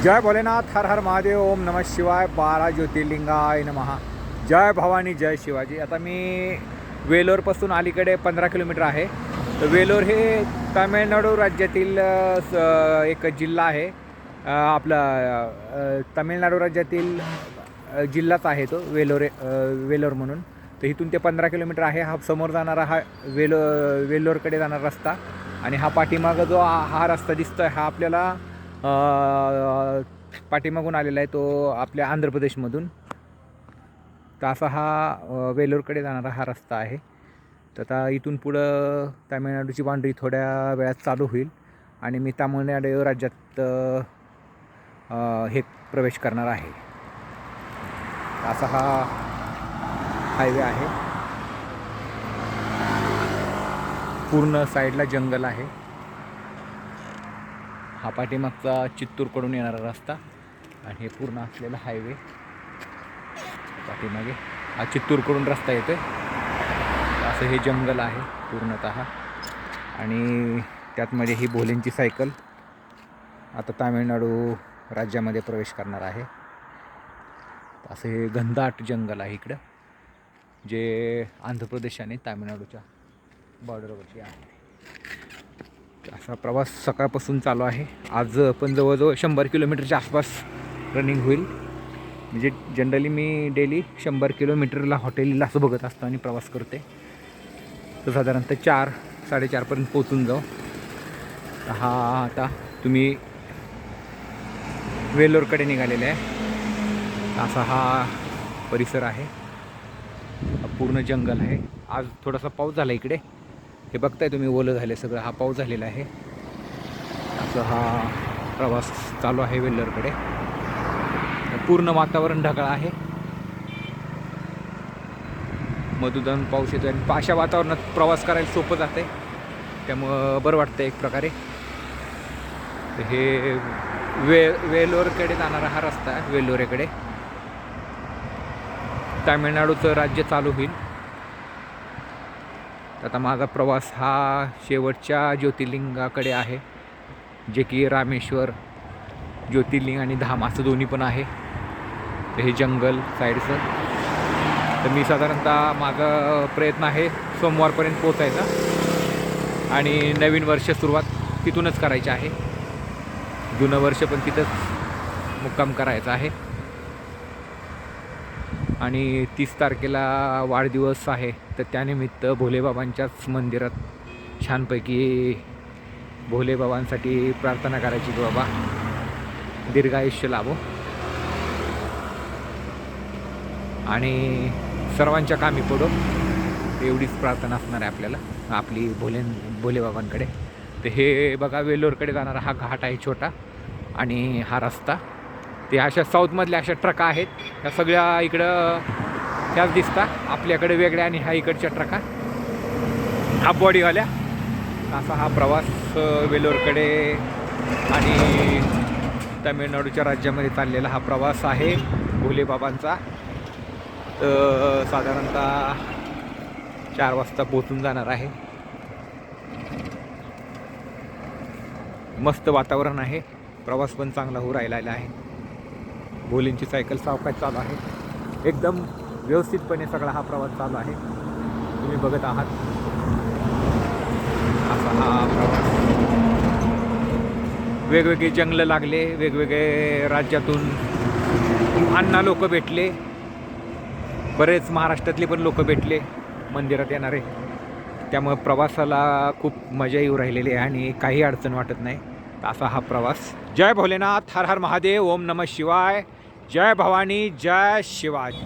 जय भोलेनाथ, हर हर महादेव, ओम नमः शिवाय, 12 ज्योतिर्लिंगाय नमः। जय भवानी, जय शिवाजी। आता मी वेलोरपासून अलीकडे 15 किलोमीटर आहे। तर वेलोर हे तामिळनाडू राज्यातील एक जिल्हा आहे। आपला तामिळनाडू राज्यातील जिल्हाच आहे तो वेलोर म्हणून। तर इथून ते 15 किलोमीटर आहे। हा समोर जाणारा हा वेलोरकडे जाणारा रस्ता आणि हा पाठीमागं जो हा रस्ता दिसतोय हा आपल्याला पाठीमागून आलेला आहे, तो आपल्या आंध्र प्रदेशमधून। तर असा हा वेलोरकडे जाणारा हा रस्ता आहे। तर आता इथून पुढं तामिळनाडूची बाउंड्री थोड्या वेळात चालू होईल आणि मी तामिळनाडू राज्यात हे प्रवेश करणार आहे। असा हा हायवे आहे। पूर्ण साईडला जंगल आहे। हा पाठीमागचा चित्तूरकडून येणारा रस्ता आणि हे पूर्ण असलेला हायवे पाठीमागे हा चित्तूरकडून रस्ता येतोय। असं हे जंगल आहे पूर्णतः आणि त्यातमध्ये ही भोलेंची सायकल आता तामिळनाडू राज्यामध्ये प्रवेश करणार आहे। असं हे घनदाट जंगल आहे इकडं, जे आंध्र प्रदेश आणि तामिळनाडूच्या बॉर्डरवरती आहे। असा प्रवास सकाळपासून चालू आहे। आज पण जवळजवळ 100 किलोमीटरच्या आसपास रनिंग होईल। म्हणजे जनरली मी डेली 100 किलोमीटरला हॉटेलला असं बघत असतो आणि प्रवास करते। तर साधारणतः 4-4:30पर्यंत पोचून जाऊ। हा आता तुम्ही वेलोरकडे निघालेले आहे। असा हा परिसर आहे, पूर्ण जंगल आहे। आज थोडासा पाऊस झाला इकडे, हे बघताय तुम्ही, ओलं झाले सगळं, हा पाऊस झालेला आहे। असं हा प्रवास चालू आहे वेल्लोरकडे। पूर्ण वातावरण ढगाळ आहे, मधुदान पाऊस येतो आणि अशा वातावरणात प्रवास करायला सोपं जाते, त्यामुळं बरं वाटतं एक प्रकारे। हे वेलोरकडे जाणारा हा रस्ता आहे। वेल्लोरेकडे तामिळनाडूचं राज्य चालू होईल। आता माझा प्रवास हा शेवटच्या ज्योतिर्लिंगाकडे आहे, जे की रामेश्वर ज्योतिर्लिंग आणि धाम असं दोन्ही पण आहे। तर हे जंगल साईडचं। तर मी साधारणतः माझा प्रयत्न आहे सोमवारपर्यंत पोचायचा आणि नवीन वर्ष सुरुवात तिथूनच करायची आहे। जुनं वर्ष पण तिथंच मुक्काम करायचा आहे आणि 30 तारखेला वाढदिवस आहे। तर त्यानिमित्त भोलेबाबांच्याच मंदिरात छानपैकी भोलेबाबांसाठी प्रार्थना करायची की बाबा दीर्घायुष्य लाभो आणि सर्वांच्या कामी पडो, एवढीच प्रार्थना असणार आहे आपल्याला आपली भोलेबाबांकडे। तर हे बघा, वेल्लोरकडे जाणारा हा घाट आहे छोटा आणि हा रस्ता। ते अशा साऊथमधल्या अशा ट्रका आहेत, ह्या सगळ्या इकडं ह्याच दिसतात आपल्याकडे वेगळ्या, आणि ह्या इकडच्या ट्रका हाफ बॉडीवाल्या। असा हा प्रवास वेल्लोरकडे आणि तामिळनाडूच्या राज्यामध्ये चाललेला हा प्रवास आहे भोलेबाबांचा। तर साधारणतः 4 वाजता पोचून जाणार आहे। मस्त वातावरण आहे, प्रवास पण चांगला होऊ राहिलेला आहे। भोलेंची सायकल सावकाश चालू आहे, एकदम व्यवस्थितपणे सगळा हा प्रवास चालू आहे, तुम्ही बघत आहात। असा हा प्रवास, वेगवेगळे जंगलं लागले, वेगवेगळे राज्यातून अण्णा लोक भेटले, बरेच महाराष्ट्रातले पण लोक भेटले मंदिरात येणारे, त्यामुळे प्रवासाला खूप मजा येऊ राहिलेली आहे आणि काही अडचण वाटत नाही। तर असा हा प्रवास। जय भोलेनाथ, हर हर महादेव, ओम नमः शिवाय, जय भवानी, जय शिवाजी।